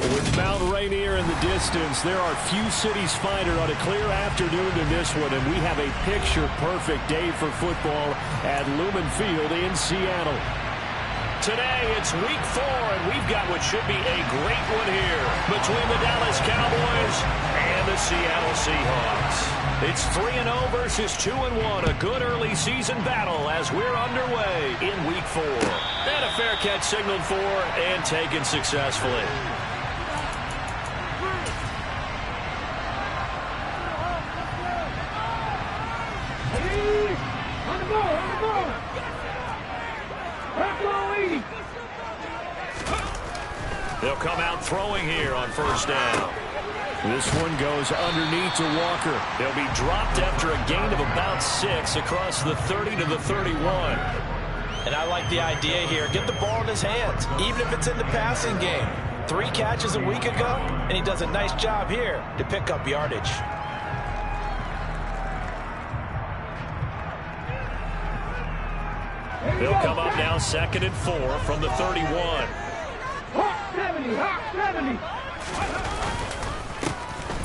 With Mount Rainier in the distance, there are few cities finer on a clear afternoon than this one, and we have a picture-perfect day for football at Lumen Field in Seattle. Today, it's week 4, and we've got what should be a great one here between the Dallas Cowboys and the Seattle Seahawks. It's 3-0 versus 2-1, a good early season battle as we're underway in week 4. And a fair catch signaled for and taken successfully. They'll come out throwing here on first down. This one goes underneath to Walker. They'll be dropped after a gain of about 6 across the 30 to the 31. And I like the idea here. Get the ball in his hands, even if it's in the passing game. 3 catches a week ago, and he does a nice job here to pick up yardage. They'll come up now 2nd and 4 from the 31.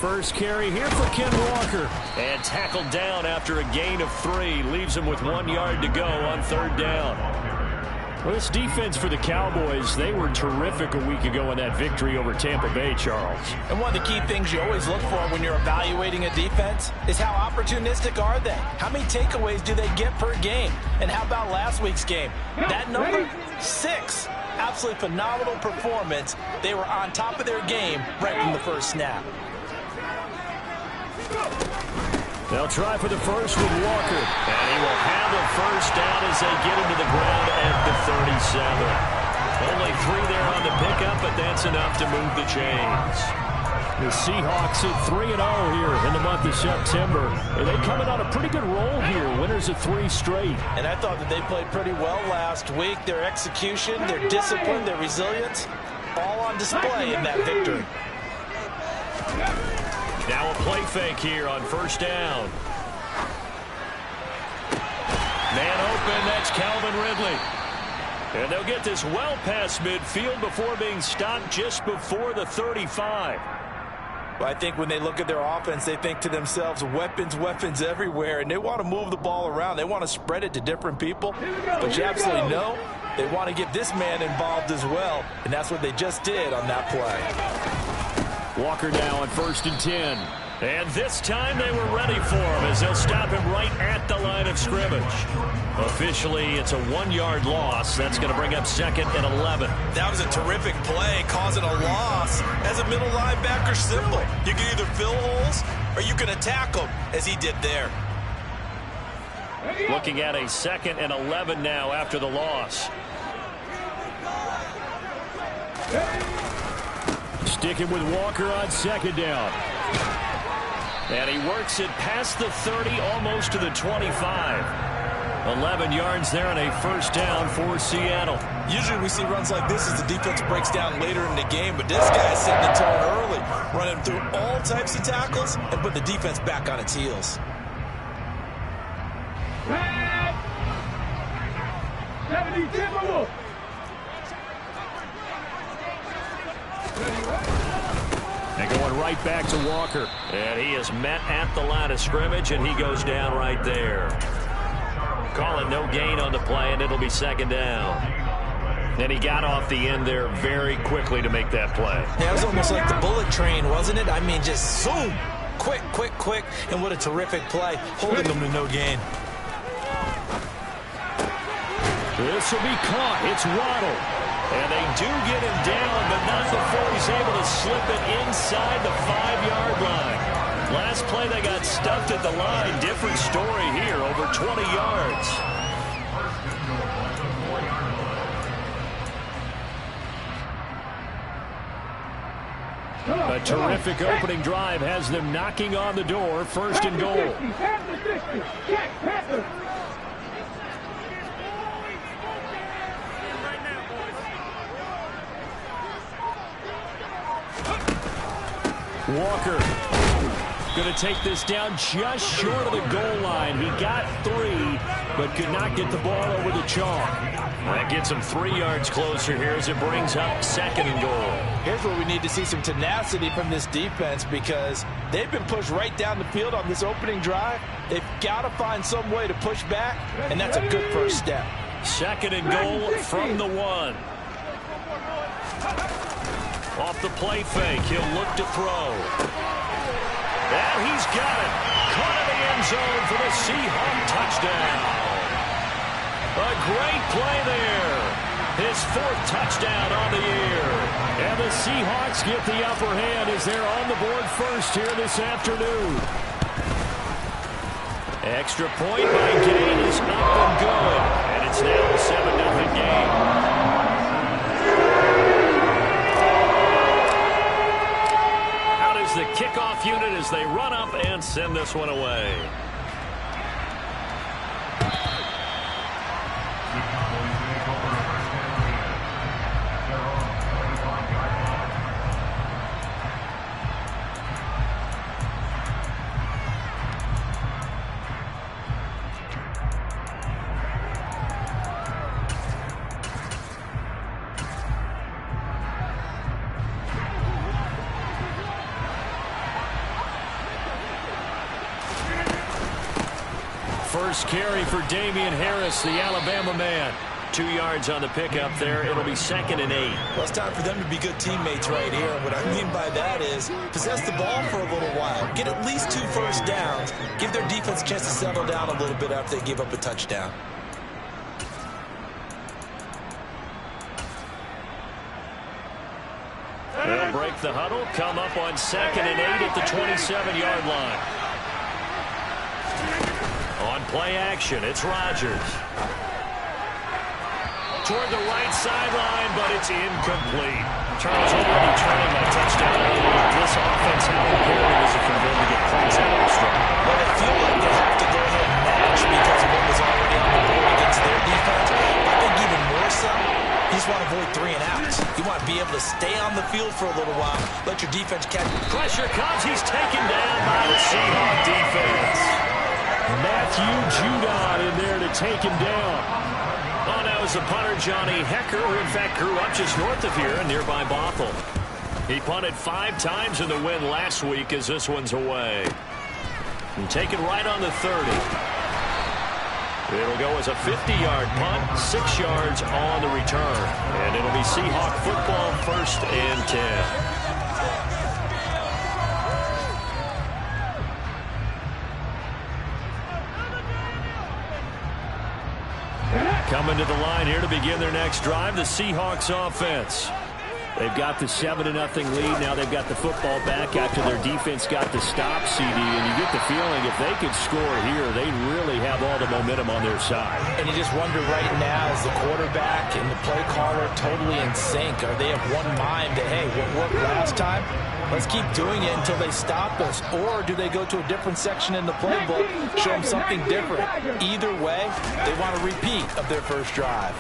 First carry here for Ken Walker. And tackled down after a gain of 3. Leaves him with 1 yard to go on 3rd down. Well, this defense for the Cowboys, they were terrific a week ago in that victory over Tampa Bay, Charles. And one of the key things you always look for when you're evaluating a defense is how opportunistic are they? How many takeaways do they get per game? And how about last week's game? That number, 6. Absolutely phenomenal performance. They were on top of their game right from the first snap. They'll try for the first with Walker. And he will handle first down as they get him to the ground at the 37. Only 3 there on the pickup, but that's enough to move the chains. The Seahawks at 3-0 here in the month of September. And they're coming on a pretty good roll here. Winners of 3 straight. And I thought that they played pretty well last week. Their execution, their discipline, their resilience, all on display in that victory. Now a play fake here on first down. Man open, that's Calvin Ridley. And they'll get this well past midfield before being stopped just before the 35. I think when they look at their offense, they think to themselves, weapons, weapons everywhere, and they want to move the ball around. They want to spread it to different people. But you absolutely know they want to get this man involved as well, and that's what they just did on that play. Walker now on 1st and 10. And this time they were ready for him as they'll stop him right at the line of scrimmage. Officially, it's a 1-yard loss. That's going to bring up 2nd and 11. That was a terrific play, causing a loss. As a middle linebacker, simple. You can either fill holes or you can attack them, as he did there. Looking at a 2nd and 11 now after the loss. Sticking with Walker on 2nd down. And he works it past the 30, almost to the 25. 11 yards there on a first down for Seattle. Usually we see runs like this as the defense breaks down later in the game, but this guy's setting the tone early, running through all types of tackles and put the defense back on its heels. And going right back to Walker. And he is met at the line of scrimmage, and he goes down right there. Calling no gain on the play, and it'll be 2nd down. And he got off the end there very quickly to make that play. Yeah, it was almost like the bullet train, wasn't it? I mean, just zoom. Quick, quick, quick. And what a terrific play, holding them to no gain. This will be caught. It's Waddle. And they do get him down, but not before he's able to slip it inside the 5-yard line. Last play, they got stuffed at the line. Different story here, over 20 yards. A terrific opening drive has them knocking on the door. 1st and goal. Walker going to take this down just short of the goal line. He got 3, but could not get the ball over the chalk. That gets them 3 yards closer here as it brings up 2nd and goal. Here's where we need to see some tenacity from this defense because they've been pushed right down the field on this opening drive. They've got to find some way to push back, and that's a good first step. 2nd and goal from the 1. Off the play fake, he'll look to throw. And he's got it. Caught in the end zone for the Seahawk touchdown. A great play there. His 4th touchdown on the year. And the Seahawks get the upper hand as they're on the board first here this afternoon. Extra point by Gain is up and good. And it's now a 7-0 game. Out is the kickoff unit as they run up and send this one away. First carry for Damian Harris, the Alabama man. 2 yards on the pickup there. It'll be 2nd and 8. Well, it's time for them to be good teammates right here. And what I mean by that is possess the ball for a little while. Get at least 2 first downs. Give their defense a chance to settle down a little bit after they give up a touchdown. They'll break the huddle, come up on 2nd and 8 at the 27-yard line. On play action, it's Rodgers. Toward the right sideline, but it's incomplete. Charles already turning that touchdown. This offense, how imperative is it for them to get points out of the struggle? Well, they feel like they have to go ahead and match because of what was already on the board against their defense. I think even more so, you just want to avoid 3 and outs. You want to be able to stay on the field for a little while, let your defense catch. Pressure comes, he's taken down by the Seahawks defense. Matthew Judon in there to take him down. Oh, now is the punter Johnny Hecker, who in fact grew up just north of here in nearby Bothell. He punted 5 times in the win last week as this one's away. And taken right on the 30. It'll go as a 50-yard punt, 6 yards on the return. And it'll be Seahawk football, 1st and 10. Coming to the line here to begin their next drive, the Seahawks offense. They've got the 7-0 lead. Now they've got the football back after their defense got the stop, CD. And you get the feeling if they could score here, they really have all the momentum on their side. And you just wonder right now, is the quarterback and the play caller totally in sync? Are they of one mind that, hey, what worked last time? Let's keep doing it until they stop us. Or do they go to a different section in the playbook, show them something different? Either way, they want a repeat of their first drive.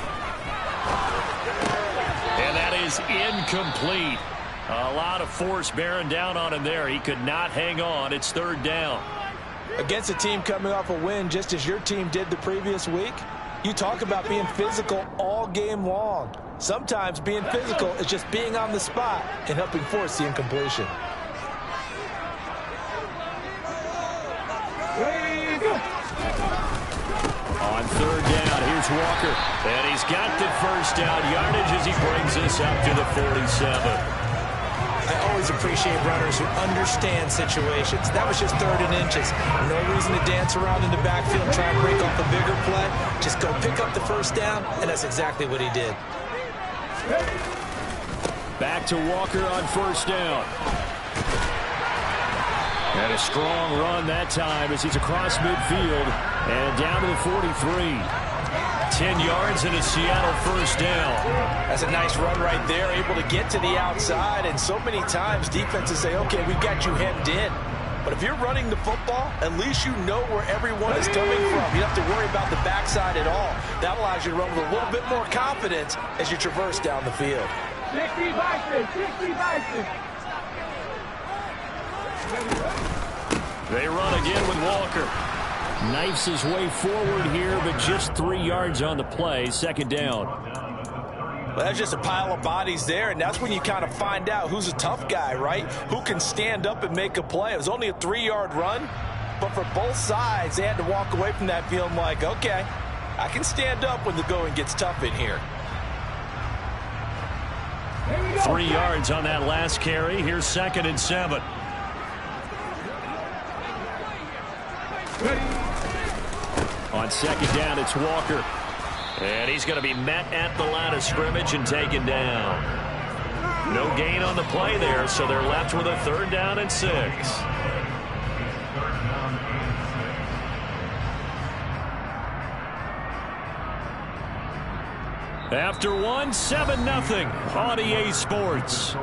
And that is incomplete. A lot of force bearing down on him there. He could not hang on. It's 3rd down. Against a team coming off a win just as your team did the previous week, you talk about being physical all game long. Sometimes being physical is just being on the spot and helping force the incompletion. On 3rd down, here's Walker. And he's got the first down yardage as he brings us up to the 47. I always appreciate runners who understand situations. That was just 3rd and inches. No reason to dance around in the backfield and try and break off a bigger play. Just go pick up the first down, and that's exactly what he did. Back to Walker on 1st down. And a strong run that time as he's across midfield and down to the 43. 10 yards and a Seattle 1st down. That's a nice run right there, able to get to the outside. And so many times defenses say, okay, we got you hemmed in. But if you're running the football, at least you know where everyone is coming from. You don't have to worry about the backside at all. That allows you to run with a little bit more confidence as you traverse down the field. 60 Bison, 60 Bison. They run again with Walker. Knifes his way forward here, but just 3 yards on the play. Second down. Well, that's just a pile of bodies there, and that's when you kind of find out who's a tough guy, right? Who can stand up and make a play. It was only a 3-yard run, but for both sides, they had to walk away from that feeling like, okay, I can stand up when the going gets tough in here. 3 yards on that last carry. Here's 2nd and 7. On 2nd down, it's Walker. And he's going to be met at the line of scrimmage and taken down. No gain on the play there, so they're left with a 3rd down and 6. After one, 7-0 on EA Sports.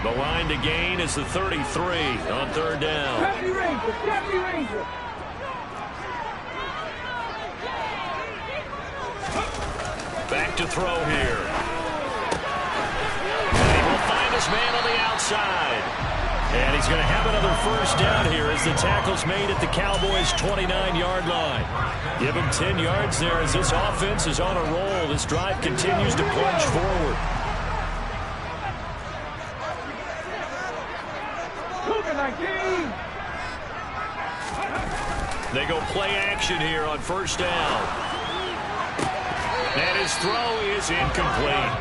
The line to gain is the 33 on 3rd down. Back to throw here. And he will find his man on the outside. And he's going to have another 1st down here as the tackle's made at the Cowboys' 29-yard line. Give him 10 yards there as this offense is on a roll. This drive continues to plunge forward. They go play action here on 1st down. And his throw is incomplete.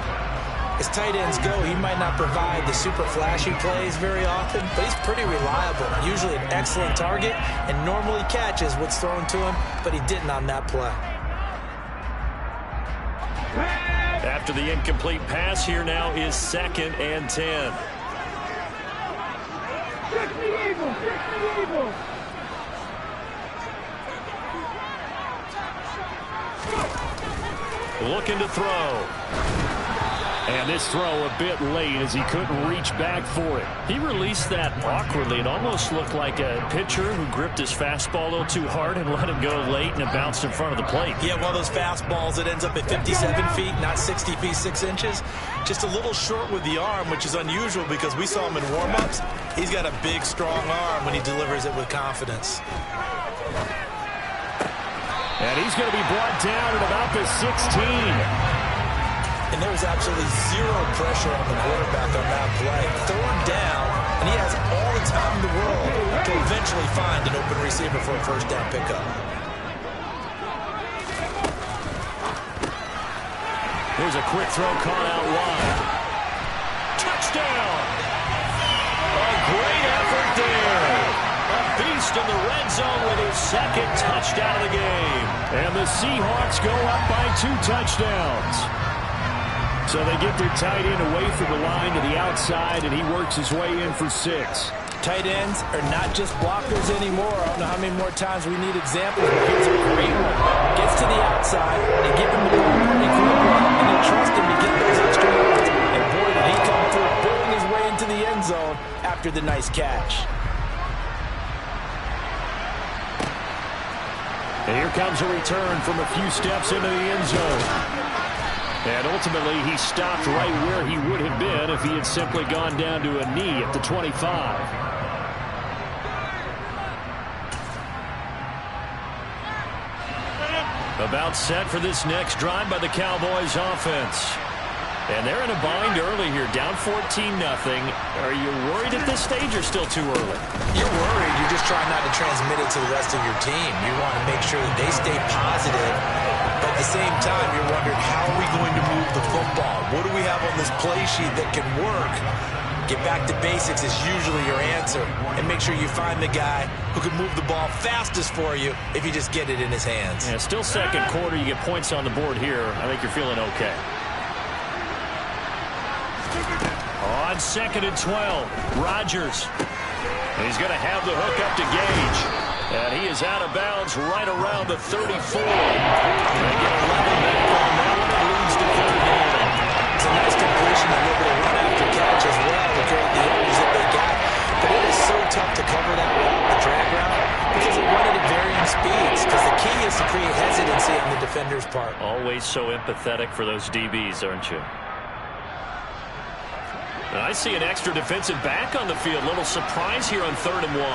As tight ends go, he might not provide the super flashy plays very often, but he's pretty reliable. Usually an excellent target and normally catches what's thrown to him, but he didn't on that play. After the incomplete pass, here now is 2nd and 10. Looking to throw. And this throw a bit late as he couldn't reach back for it. He released that awkwardly. It almost looked like a pitcher who gripped his fastball a little too hard and let it go late, and it bounced in front of the plate. Yeah, one of those fastballs that ends up at 57 feet, not 60 feet, 6 inches. Just a little short with the arm, which is unusual because we saw him in warm-ups. He's got a big, strong arm when he delivers it with confidence. And he's going to be brought down at about the 16. And there was absolutely zero pressure on the quarterback on that play. 3rd down, and he has all the time in the world to eventually find an open receiver for a 1st down pickup. Here's a quick throw caught out wide. Touchdown! A great effort there. A beast in the red zone with his 2nd touchdown of the game. And the Seahawks go up by 2 touchdowns. So they get their tight end away from the line to the outside, and he works his way in for 6. Tight ends are not just blockers anymore. I don't know how many more times we need examples, but here's a great one. Gets to the outside, they give him the ball pretty quickly, and they trust him to get those extra yards. And boy, did he come through, pulling his way into the end zone after the nice catch. And here comes a return from a few steps into the end zone. And ultimately, he stopped right where he would have been if he had simply gone down to a knee at the 25. About set for this next drive by the Cowboys offense. And they're in a bind early here, down 14-0. Are you worried at this stage or still too early? You're worried. You're just trying not to transmit it to the rest of your team. You want to make sure that they stay positive. But at the same time, you're wondering, how are we going to move the football? What do we have on this play sheet that can work? Get back to basics is usually your answer. And make sure you find the guy who can move the ball fastest for you if you just get it in his hands. Yeah, still 2nd quarter. You get points on the board here. I think you're feeling okay. On 2nd and 12, Rodgers. And he's going to have the hook up to Gage. And he is out of bounds right around the 34. They get 11 back on that one. It leads to third down. It's a nice completion, a little bit of run after catch as well to create the yardage that they got. But it is so tough to cover that route, the drag route, because it run at varying speeds. Because the key is to create hesitancy on the defender's part. Always so empathetic for those DBs, aren't you? And I see an extra defensive back on the field. Little surprise here on 3rd and 1.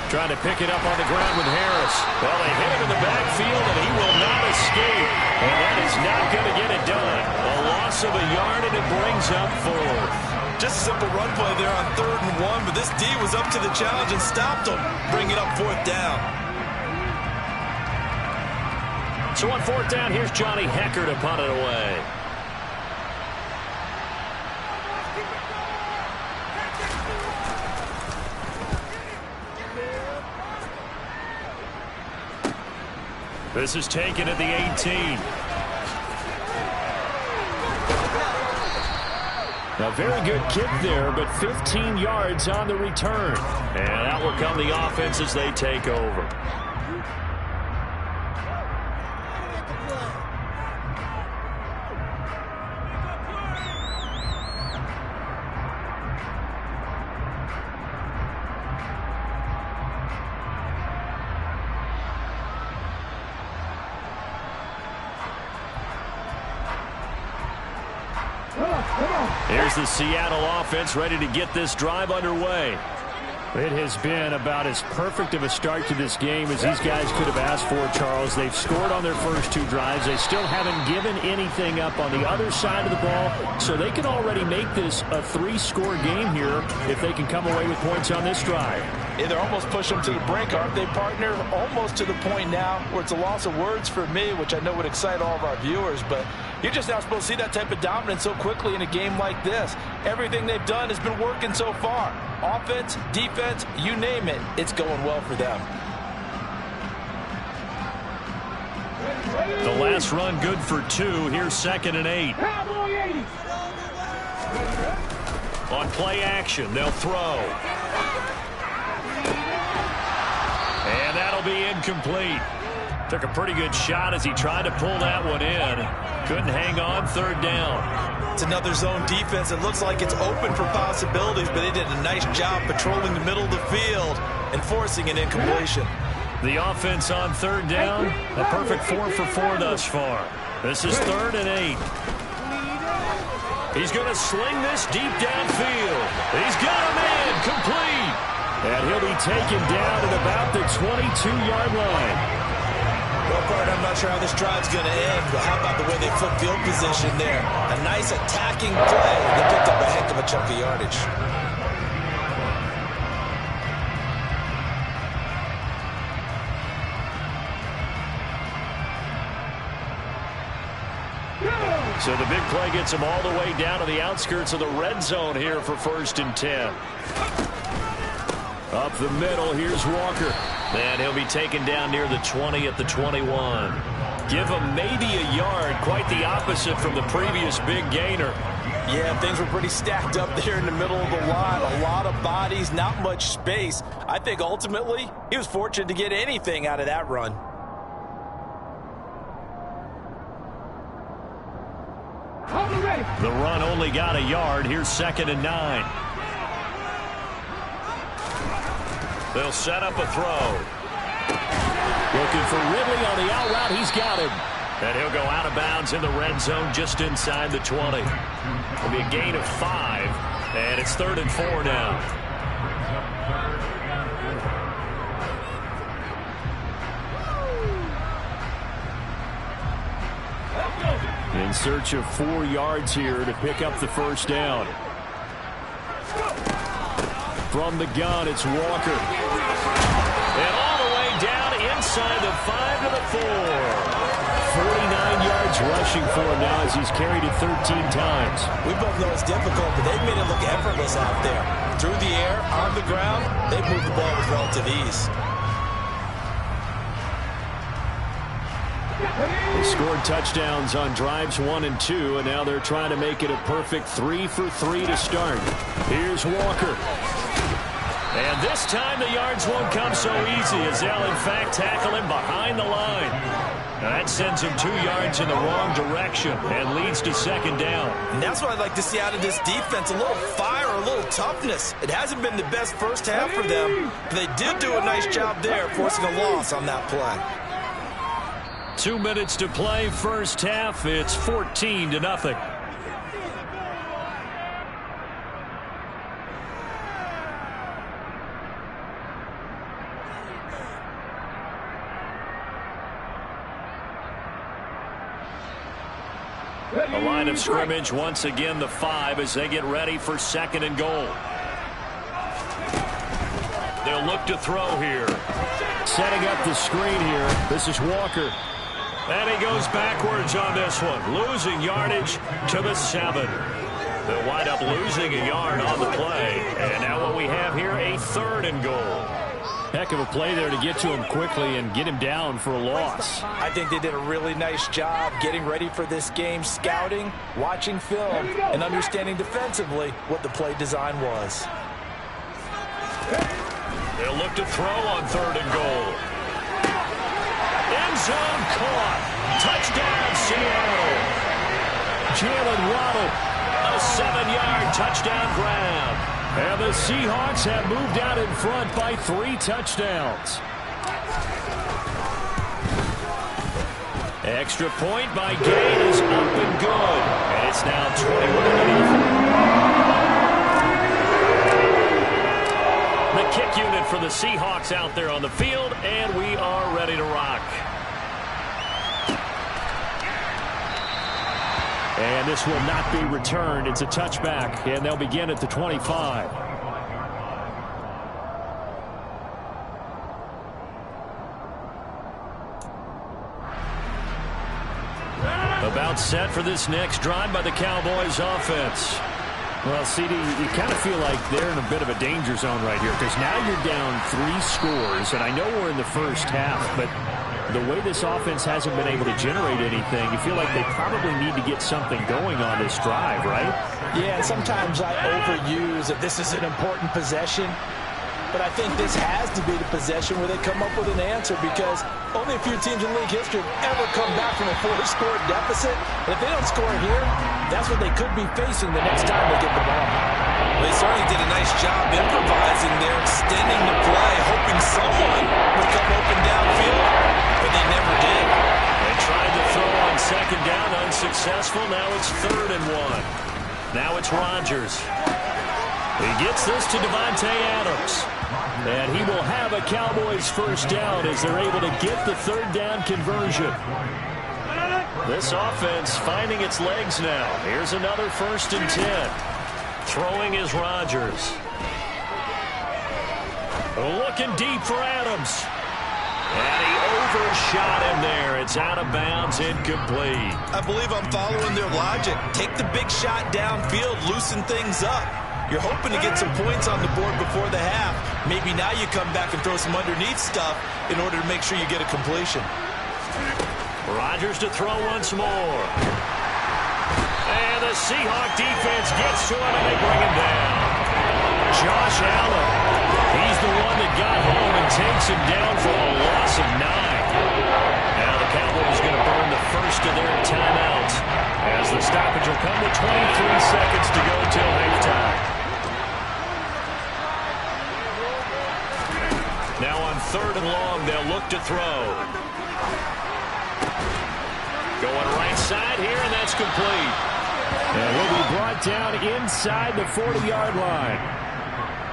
Trying to pick it up on the ground with Harris. Well, they hit him in the backfield, and he will not escape. And that is not going to get it done. A loss of a yard, and it brings up 4th. Just a simple run play there on 3rd and 1, but this D was up to the challenge and stopped him. Bring it up 4th down. So on 4th down, here's Johnny Hecker to punt it away. This is taken at the 18. A very good kick there, but 15 yards on the return. And out will come the offense as they take over. Here's the Seattle offense ready to get this drive underway. It has been about as perfect of a start to this game as these guys could have asked for, Charles. They've scored on their first 2 drives. They still haven't given anything up on the other side of the ball, so they can already make this a 3-score game here if they can come away with points on this drive. Yeah, they're almost pushing them to the brink, aren't they, partner? Almost to the point now where it's a loss of words for me, which I know would excite all of our viewers, but you're just not supposed to see that type of dominance so quickly in a game like this. Everything they've done has been working so far. Offense, defense, you name it, it's going well for them. The last run good for 2. Here's 2nd and 8. On play action, they'll throw. And that'll be incomplete. Took a pretty good shot as he tried to pull that one in. Couldn't hang on. 3rd down. It's another zone defense. It looks like it's open for possibilities, but they did a nice job patrolling the middle of the field and forcing an incompletion. The offense on 3rd down, a perfect 4 for 4 thus far. This is 3rd and 8. He's going to sling this deep downfield. He's got a man complete. And he'll be taken down at about the 22-yard line. Well, Bart, I'm not sure how this drive's going to end, but how about the way they flip field position there? A nice attacking play. They picked up a heck of a chunk of yardage. So the big play gets him all the way down to the outskirts of the red zone here for 1st and 10. Up the middle, here's Walker. And he'll be taken down near the 20 at the 21. Give him maybe a yard, quite the opposite from the previous big gainer. Yeah, things were pretty stacked up there in the middle of the line. A lot of bodies, not much space. I think ultimately he was fortunate to get anything out of that run. The run only got a yard. Here's 2nd and 9. They'll set up a throw. Looking for Ridley on the out route. He's got him. And he'll go out of bounds in the red zone just inside the 20. It'll be a gain of 5. And it's 3rd and 4 now. In search of 4 yards here to pick up the 1st down. From the gun, it's Walker. And all the way down inside the 5 to the 4. 49 yards rushing for him now as he's carried it 13 times. We both know it's difficult, but they've made it look effortless out there. Through the air, on the ground, they've moved the ball with relative ease. They scored touchdowns on drives 1 and 2, and now they're trying to make it a perfect 3 for 3 to start. Here's Walker. And this time the yards won't come so easy as they'll, in fact, tackle him behind the line. Now that sends him 2 yards in the wrong direction and leads to second down. And that's what I'd like to see out of this defense, a little fire, a little toughness. It hasn't been the best first half for them, but they did do a nice job there forcing a loss on that play. 2 minutes to play first half. It's 14-0. The line of scrimmage once again the 5 as they get ready for second and goal. They'll look to throw here. Setting up the screen here. This is Walker. And he goes backwards on this one. Losing yardage to the 7. They'll wind up losing a yard on the play. And now what we have here, a 3rd and goal. Heck of a play there to get to him quickly and get him down for a loss. I think they did a really nice job getting ready for this game, scouting, watching film, and understanding defensively what the play design was. They'll look to throw on 3rd and goal. End zone caught. Touchdown, Seattle. Jalen Waddle, a 7-yard touchdown grab. And the Seahawks have moved out in front by 3 touchdowns. Extra point by Gay is up and good. And it's now 21-0. The kick unit for the Seahawks out there on the field, and we are ready to rock. And this will not be returned. It's a touchback, and they'll begin at the 25. About set for this next drive by the Cowboys offense. Well, CD, you kind of feel like they're in a bit of a danger zone right here because now you're down 3 scores, and I know we're in the first half, but the way this offense hasn't been able to generate anything, you feel like they probably need to get something going on this drive, right? Yeah, and sometimes I overuse that this is an important possession, but I think this has to be the possession where they come up with an answer because only a few teams in league history have ever come back from a 4-score deficit. And if they don't score here, that's what they could be facing the next time they get the ball. They certainly did a nice job improvising there, extending the play, hoping someone would come open downfield, but they never did. They tried to throw on second down, unsuccessful. Now it's 3rd and 1. Now it's Rodgers. He gets this to Devontae Adams. And he will have a Cowboys first down as they're able to get the 3rd down conversion. This offense finding its legs now. Here's another 1st and 10. Throwing is Rodgers. Looking deep for Adams. And he overshot him there. It's out of bounds, incomplete. I believe I'm following their logic. Take the big shot downfield, loosen things up. You're hoping to get some points on the board before the half. Maybe now you come back and throw some underneath stuff in order to make sure you get a completion. Rodgers to throw once more. And the Seahawk defense gets to him and they bring him down. Josh Allen. He's the one that got home and takes him down for a loss of 9. Now the Cowboys going to burn the first of their timeouts as the stoppage will come with 23 seconds to go till halftime. Now on 3rd and long, they'll look to throw. Going right side here, and that's complete. And will be brought down inside the 40-yard line.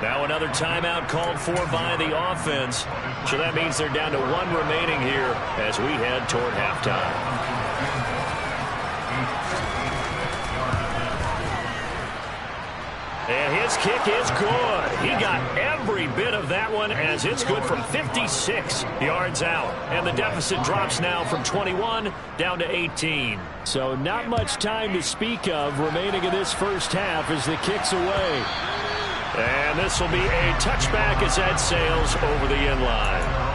Now another timeout called for by the offense. So that means they're down to 1 remaining here as we head toward halftime. And his kick is good. He got every bit of that one as it's good from 56 yards out. And the deficit drops now from 21 down to 18. So not much time to speak of remaining in this first half as the kick's away. And this will be a touchback as that sails over the end line.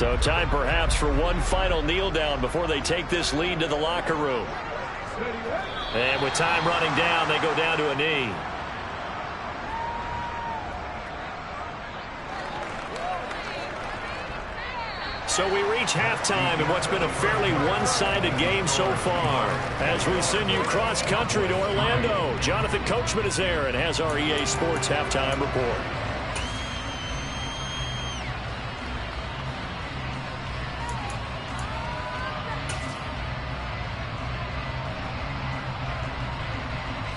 So time perhaps for one final kneel down before they take this lead to the locker room. And with time running down, they go down to a knee. So we reach halftime in what's been a fairly one-sided game so far. As we send you cross-country to Orlando, Jonathan Coachman is there and has our EA Sports halftime report.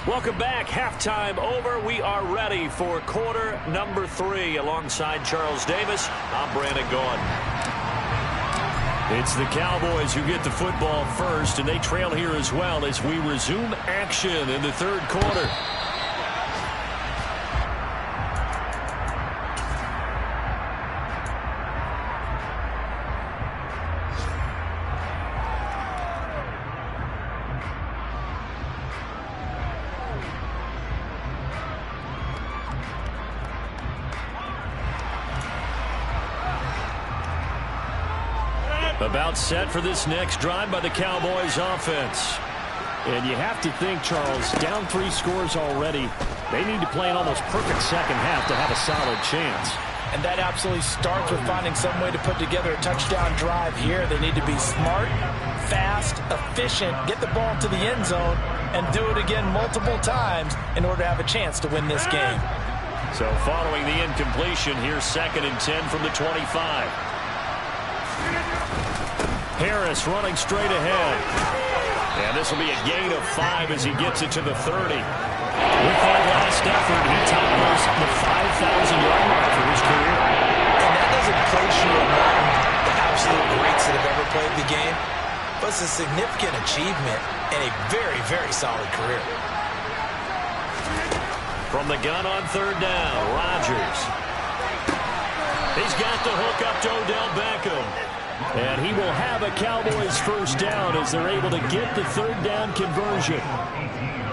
Welcome back. Halftime over. We are ready for quarter number 3. Alongside Charles Davis, I'm Brandon Gaudin. It's the Cowboys who get the football first, and they trail here as well as we resume action in the third quarter. About set for this next drive by the Cowboys offense. And you have to think, Charles, down 3 scores already. They need to play an almost perfect second half to have a solid chance. And that absolutely starts with finding some way to put together a touchdown drive here. They need to be smart, fast, efficient, get the ball to the end zone, and do it again multiple times in order to have a chance to win this game. So following the incompletion, here's 2nd and 10 from the 25. Harris running straight ahead. And this will be a gain of 5 as he gets it to the 30. With that last effort, he topples the 5,000-yard mark for his career. And that doesn't place you among the absolute greats that have ever played the game, but it's a significant achievement and a very, very solid career. From the gun on 3rd down, Rodgers. He's got the hook up to Odell Beckham. And he will have a Cowboys first down as they're able to get the 3rd down conversion.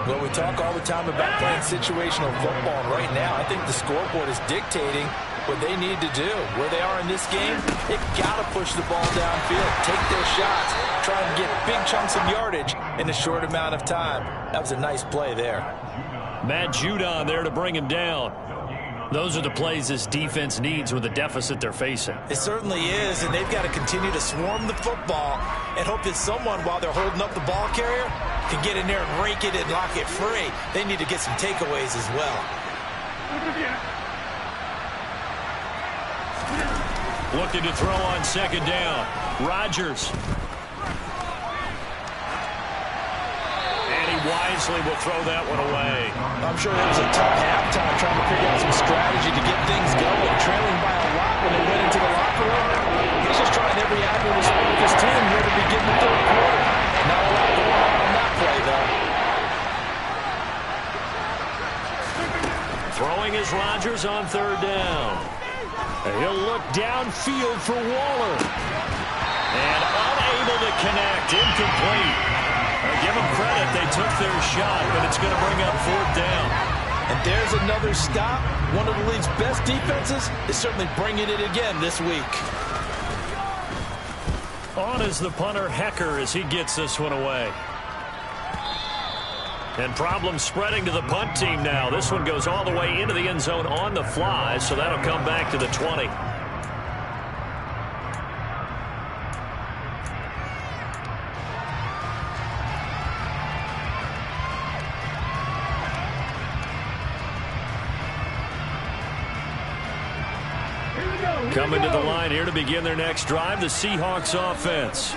Well, we talk all the time about playing situational football, and right now I think the scoreboard is dictating what they need to do. Where they are in this game, they've got to push the ball downfield, take their shots, try and get big chunks of yardage in a short amount of time. That was a nice play there. Matt Judon there to bring him down. Those are the plays this defense needs with the deficit they're facing. It certainly is, and they've got to continue to swarm the football and hope that someone, while they're holding up the ball carrier, can get in there and rake it and lock it free. They need to get some takeaways as well. Looking to throw on 2nd down. Rodgers. Wisely will throw that one away. I'm sure it was a tough halftime trying to figure out some strategy to get things going. Trailing by a lot when they went into the locker room. He's just trying every avenue to score with his team here to begin the third quarter. Not a lot going on that play, though. Throwing is Rodgers on 3rd down. And he'll look downfield for Waller. And unable to connect. Incomplete. Give them credit. They took their shot, but it's going to bring up 4th down. And there's another stop. One of the league's best defenses is certainly bringing it again this week. On is the punter, Hecker, as he gets this one away. And problems spreading to the punt team now. This one goes all the way into the end zone on the fly, so that'll come back to the 20. Coming to the line here to begin their next drive, the Seahawks offense.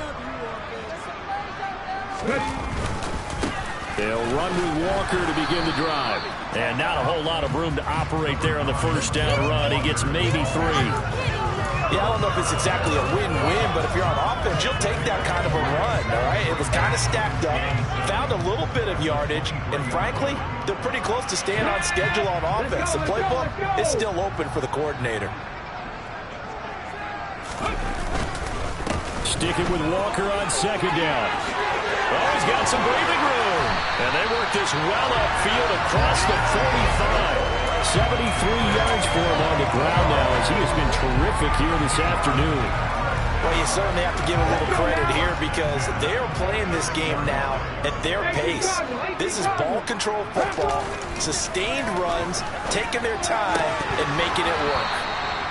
They'll run with Walker to begin the drive. And not a whole lot of room to operate there on the first down run. He gets maybe 3. Yeah, I don't know if it's exactly a win-win, but if you're on offense, you'll take that kind of a run, all right? It was kind of stacked up, found a little bit of yardage, and frankly, they're pretty close to staying on schedule on offense. The playbook is still open for the coordinator. Sticking with Walker on 2nd down. Oh, he's got some breathing room. And they work this well upfield across the 45. 73 yards for him on the ground now as he has been terrific here this afternoon. Well, you certainly have to give a little credit here because they are playing this game now at their pace. This is ball control football, sustained runs, taking their time, and making it work.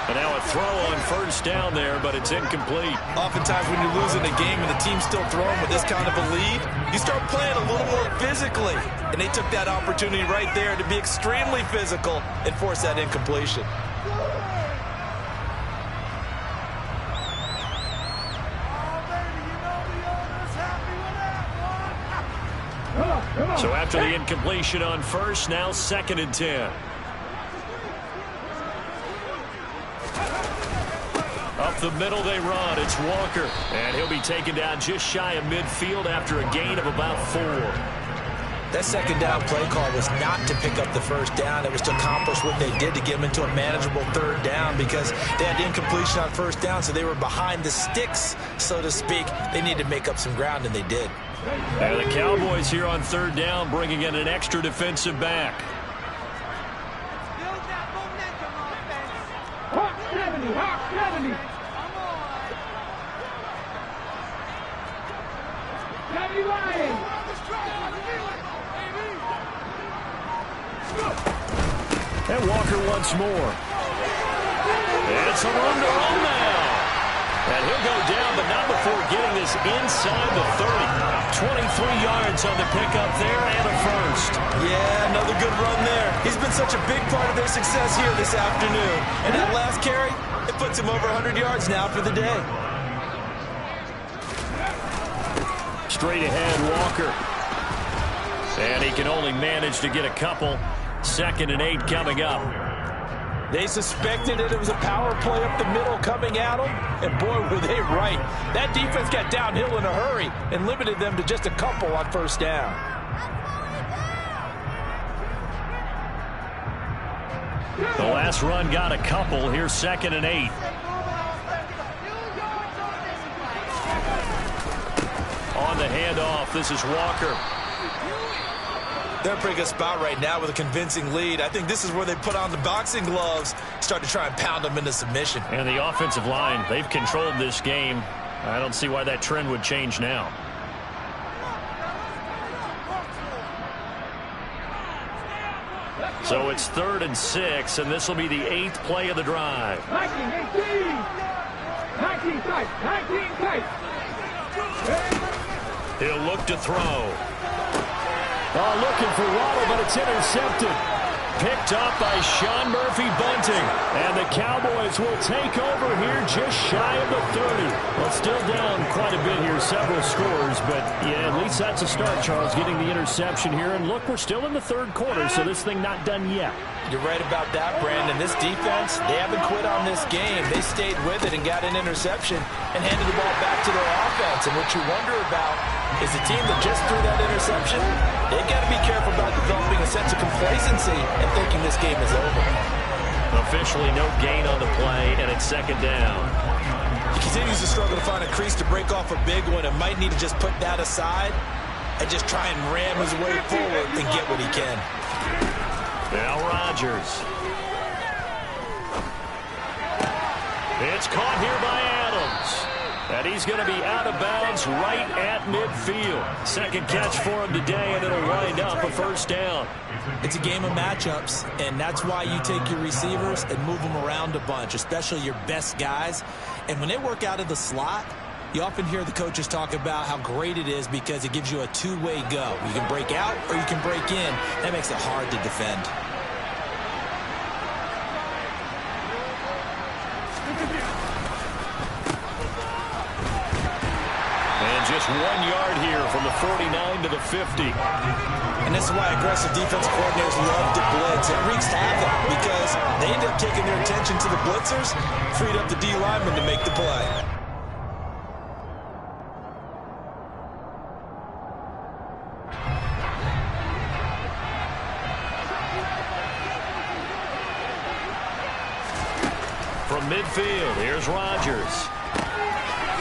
And now a throw on first down there, but it's incomplete. Oftentimes when you're losing a game and the team's still throwing with this kind of a lead, you start playing a little more physically. And they took that opportunity right there to be extremely physical and force that incompletion. So after the incompletion on first, now 2nd and 10. Up the middle they run. It's Walker. And he'll be taken down just shy of midfield after a gain of about 4. That second down play call was not to pick up the first down. It was to accomplish what they did to get them into a manageable 3rd down because they had incompletion on first down, so they were behind the sticks, so to speak. They needed to make up some ground, and they did. And the Cowboys here on 3rd down bringing in an extra defensive back. Hawk 70, Hawk 70. 70 Lions. And Walker once more. It's a run to run now. And he'll go down, but not before getting this inside the 30. 23 yards on the pickup there and a first. Yeah, another good run there. He's been such a big part of their success here this afternoon. And that last carry, it puts him over 100 yards now for the day. Straight ahead, Walker. And he can only manage to get a couple. 2nd and 8 coming up. They suspected it was a power play up the middle coming at them, and boy, were they right. That defense got downhill in a hurry and limited them to just a couple on first down. The last run got a couple. Here's 2nd and 8. On the handoff, this is Walker. They're in a pretty good spot right now with a convincing lead. I think this is where they put on the boxing gloves, start to try and pound them into submission. And the offensive line, they've controlled this game. I don't see why that trend would change now. So it's 3rd and 6, and this will be the 8th play of the drive. 19 tight. He'll look to throw. Oh, looking for Waddle, but it's intercepted. Picked up by Sean Murphy-Bunting. And the Cowboys will take over here just shy of the 30. Well, still down quite a bit here, several scores. But, yeah, at least that's a start, Charles, getting the interception here. And look, we're still in the 3rd quarter, so this thing not done yet. You're right about that, Brandon. This defense, they haven't quit on this game. They stayed with it and got an interception and handed the ball back to their offense. And what you wonder about is the team that just threw that interception, they've got to be careful about developing a sense of complacency and thinking this game is over. Officially no gain on the play, and it's 2nd down. He continues to struggle to find a crease to break off a big one and might need to just put that aside and just try and ram his way forward and get what he can. Now Rodgers. It's caught here by Adams. And he's going to be out of bounds right at midfield. 2nd catch for him today, and it'll wind up a first down. It's a game of matchups, and that's why you take your receivers and move them around a bunch, especially your best guys. And when they work out of the slot, you often hear the coaches talk about how great it is because it gives you a two-way go. You can break out or you can break in. That makes it hard to defend. Just 1 yard here from the 49 to the 50. And this is why aggressive defensive coordinators love to blitz. It wreaks havoc because they end up taking their attention to the blitzers, freed up the D lineman to make the play. From midfield, here's Rodgers.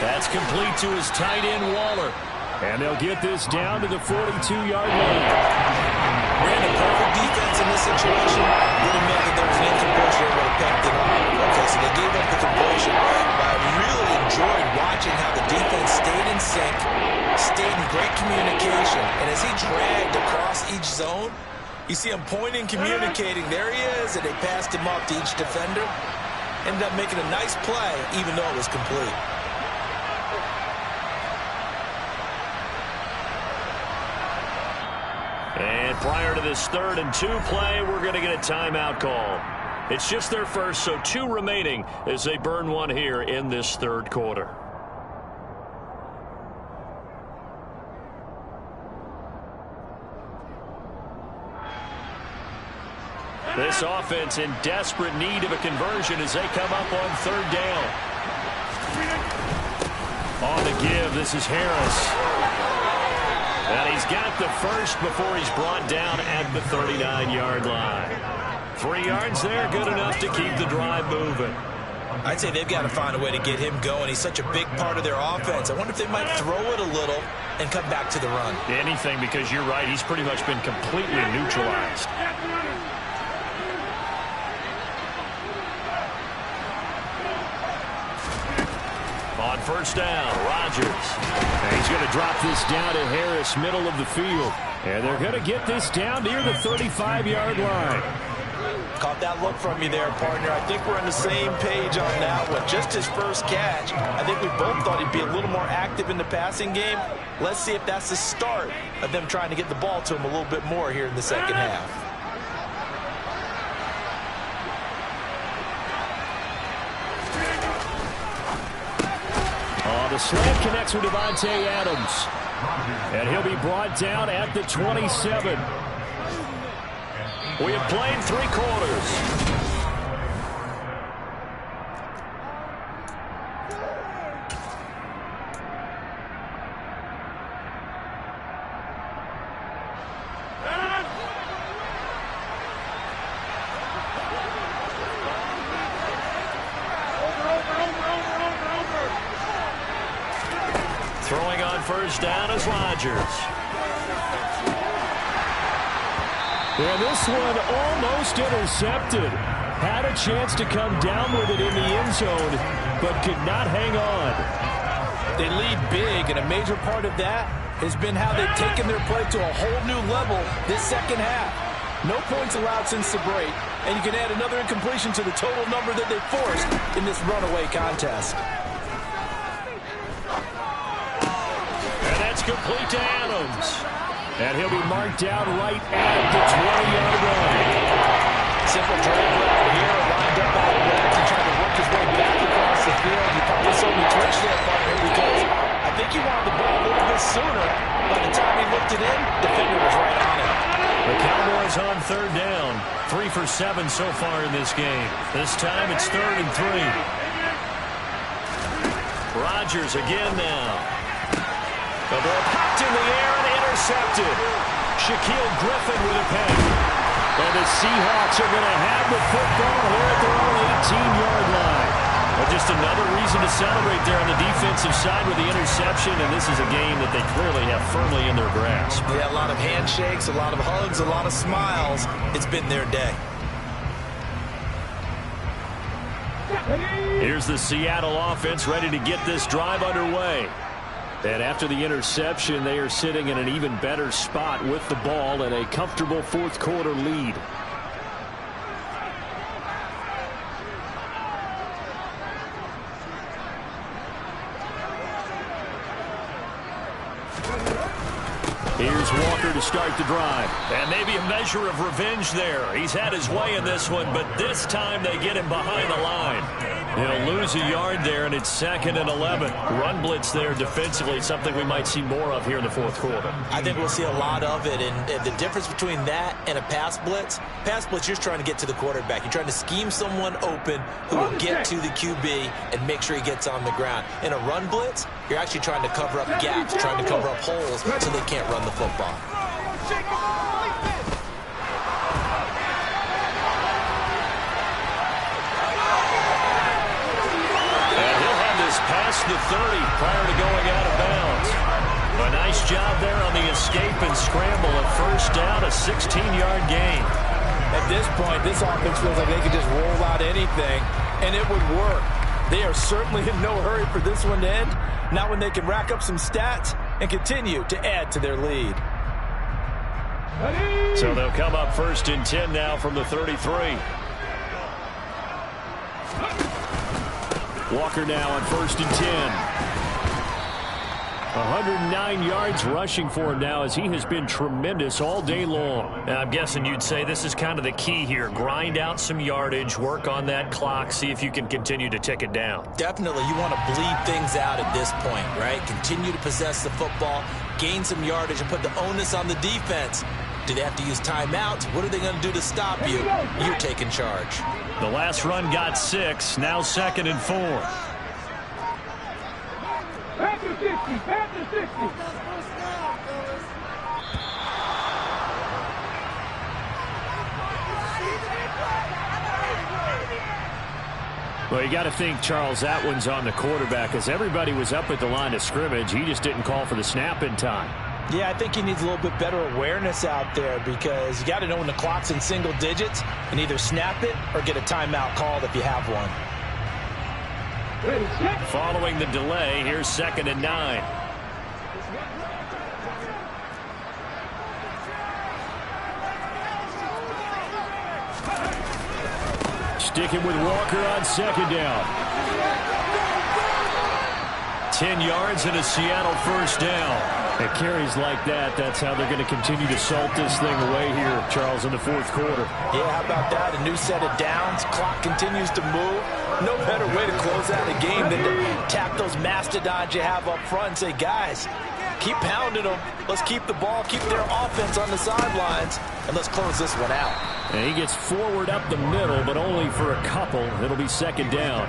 That's complete to his tight end, Waller. And they'll get this down to the 42-yard line. Ran a perfect defense in this situation. Would have meant that there was an incompletion that would have kept it on. Okay, so they gave up the completion. But I really enjoyed watching sync, stayed in great communication, and as he dragged across each zone, you see him pointing, communicating. There he is, and they passed him off to each defender. Ended up making a nice play, even though it was complete. And prior to this 3rd and 2 play, we're going to get a timeout call. It's just their first, so 2 remaining as they burn one here in this 3rd quarter. This offense in desperate need of a conversion as they come up on 3rd down. On the give, this is Harris. And he's got the first before he's brought down at the 39-yard line. 3 yards there, good enough to keep the drive moving. I'd say they've got to find a way to get him going. He's such a big part of their offense. I wonder if they might throw it a little and come back to the run. Anything, because you're right, he's pretty much been completely neutralized. On 1st down, Rodgers. And he's going to drop this down to Harris, middle of the field. And they're going to get this down near the 35-yard line. Caught that look from you there, partner. I think we're on the same page on that one. Just his first catch. I think we both thought he'd be a little more active in the passing game. Let's see if that's the start of them trying to get the ball to him a little bit more here in the second half. The slant connects with Devontae Adams. And he'll be brought down at the 27. We have played 3 quarters. Throwing on 1st down is Rodgers. And this one almost intercepted. Had a chance to come down with it in the end zone, but could not hang on. They lead big, and a major part of that has been how they've taken their play to a whole new level this second half. No points allowed since the break, and you can add another incompletion to the total number that they forced in this runaway contest. Complete to Adams. And he'll be marked down right at the 20-yard line. Simple drag route here, lined up out of left and trying to work his way back across the field. You probably saw me twitch there, partner, because I think he wanted the ball a little bit sooner. By the time he looked it in, the defender was right on it. The Cowboys on 3rd down. 3 for 7 so far in this game. This time it's 3rd and 3. Rodgers again now. The ball popped in the air and intercepted. Shaquille Griffin with a pick. And the Seahawks are going to have the football here at their own 18-yard line. But just another reason to celebrate there on the defensive side with the interception, and this is a game that they clearly have firmly in their grasp. Yeah, a lot of handshakes, a lot of hugs, a lot of smiles. It's been their day. Here's the Seattle offense ready to get this drive underway. And after the interception, they are sitting in an even better spot with the ball and a comfortable 4th quarter lead. Here's Walker to start the drive. And maybe a measure of revenge there. He's had his way in this one, but this time they get him behind the line. He'll lose a yard there, and it's 2nd and 11. Run blitz there defensively, something we might see more of here in the 4th quarter. I think we'll see a lot of it, and the difference between that and a pass blitz, you're just trying to get to the quarterback. You're trying to scheme someone open who will get to the QB and make sure he gets on the ground. In a run blitz, you're actually trying to cover up gaps, trying to cover up holes so they can't run the football. Past the 30 prior to going out of bounds. A nice job there on the escape and scramble. A 1st down, a 16-yard gain. At this point, this offense feels like they could just roll out anything, and it would work. They are certainly in no hurry for this one to end. Not when they can rack up some stats and continue to add to their lead. So they'll come up 1st and 10 now from the 33. Walker now on 1st and 10. 109 yards rushing for him now as he has been tremendous all day long. And I'm guessing you'd say this is kind of the key here. Grind out some yardage, work on that clock, see if you can continue to tick it down. Definitely, you want to bleed things out at this point, right? Continue to possess the football, gain some yardage, and put the onus on the defense. Do they have to use timeouts? What are they going to do to stop you? You're taking charge. The last run got 6, now 2nd and 4. Panther 60, Panther 60. Well, you got to think, Charles, that one's on the quarterback as everybody was up at the line of scrimmage. He just didn't call for the snap in time. Yeah, I think he needs a little bit better awareness out there because you got to know when the clock's in single digits and either snap it or get a timeout called if you have one. Following the delay, here's 2nd and 9. Sticking with Walker on 2nd down. 10 yards and a Seattle 1st down. At carries like that, that's how they're going to continue to salt this thing away here, Charles, in the 4th quarter. Yeah, how about that? A new set of downs. Clock continues to move. No better way to close out a game than to tap those mastodons you have up front and say, guys, keep pounding them. Let's keep the ball, keep their offense on the sidelines, and let's close this one out. And he gets forward up the middle, but only for a couple. It'll be 2nd down.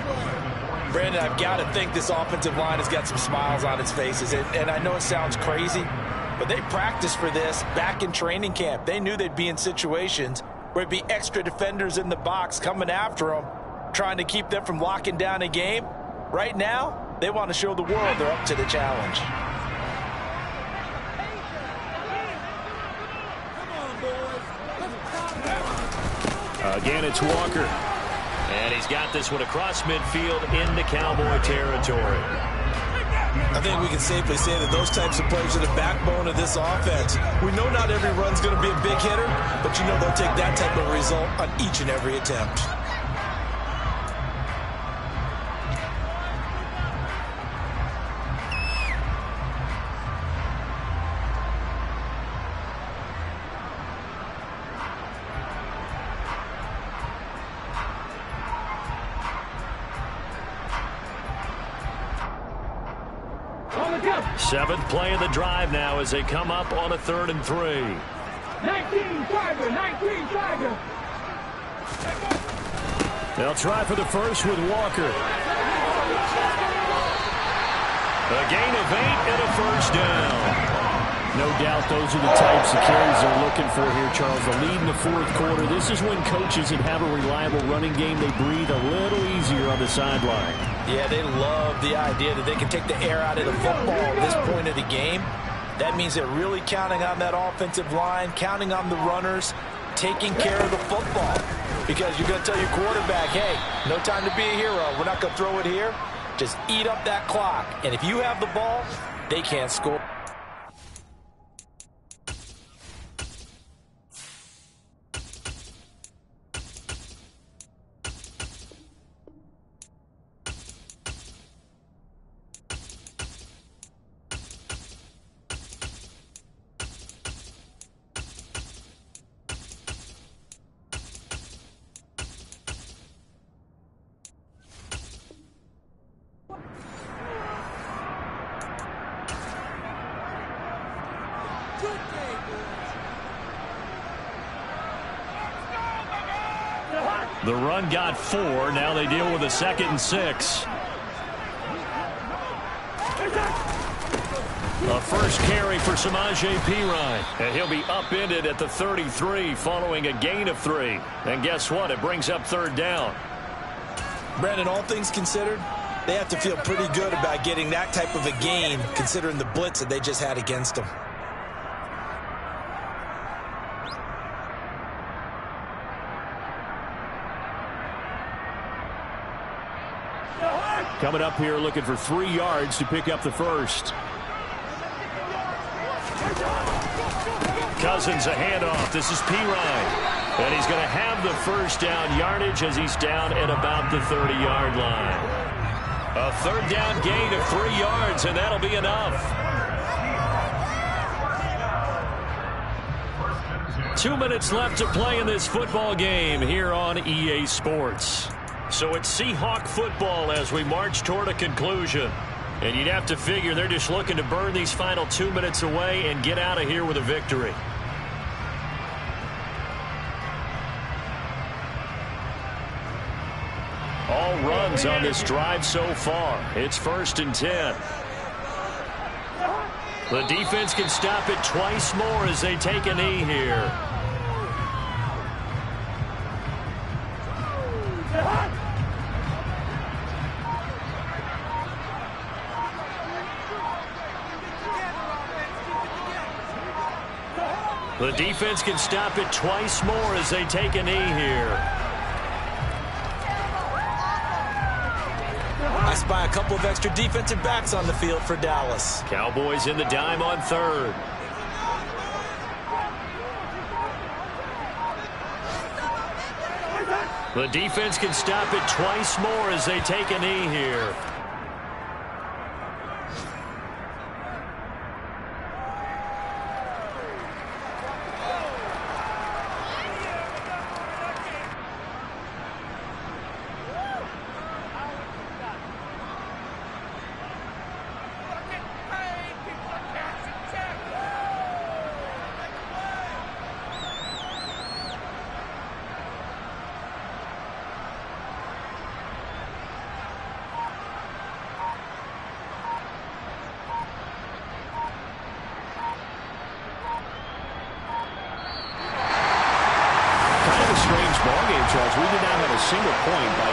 Brandon, I've got to think this offensive line has got some smiles on its faces. And I know it sounds crazy, but they practiced for this back in training camp. They knew they'd be in situations where it'd be extra defenders in the box coming after them, trying to keep them from locking down a game. Right now, they want to show the world they're up to the challenge. Again, it's Walker. And he's got this one across midfield into Cowboy territory. I think we can safely say that those types of players are the backbone of this offense. We know not every run's going to be a big hitter, but you know they'll take that type of result on each and every attempt. Seventh play of the drive now as they come up on a 3rd and 3. 19 Tiger, 19 Tiger. They'll try for the first with Walker. A gain of 8 and a 1st down. No doubt those are the types of carries they're looking for here, Charles. The lead in the 4th quarter. This is when coaches that have a reliable running game, they breathe a little easier on the sideline. Yeah, they love the idea that they can take the air out of the football at this point of the game. That means they're really counting on that offensive line, counting on the runners, taking care of the football. Because you're going to tell your quarterback, hey, no time to be a hero. We're not going to throw it here. Just eat up that clock. And if you have the ball, they can't score. The run got 4. Now they deal with a 2nd and 6. A first carry for Samaje Perine. And he'll be upended at the 33 following a gain of 3. And guess what? It brings up 3rd down. Brandon, all things considered, they have to feel pretty good about getting that type of a gain considering the blitz that they just had against them. Coming up here looking for 3 yards to pick up the first. Cousins a handoff. This is Pirine. And he's going to have the first down yardage as he's down at about the 30-yard line. A third down gain of 3 yards, and that'll be enough. 2 minutes left to play in this football game here on EA Sports. So it's Seahawk football as we march toward a conclusion. And you'd have to figure they're just looking to burn these final 2 minutes away and get out of here with a victory. All runs on this drive so far. It's 1st and 10. The defense can stop it twice more as they take a knee here. The defense can stop it twice more as they take a knee here. I spy a couple of extra defensive backs on the field for Dallas. Cowboys in the dime on 3rd. The defense can stop it twice more as they take a knee here. Strange ball game, Charles. We did not have a single point by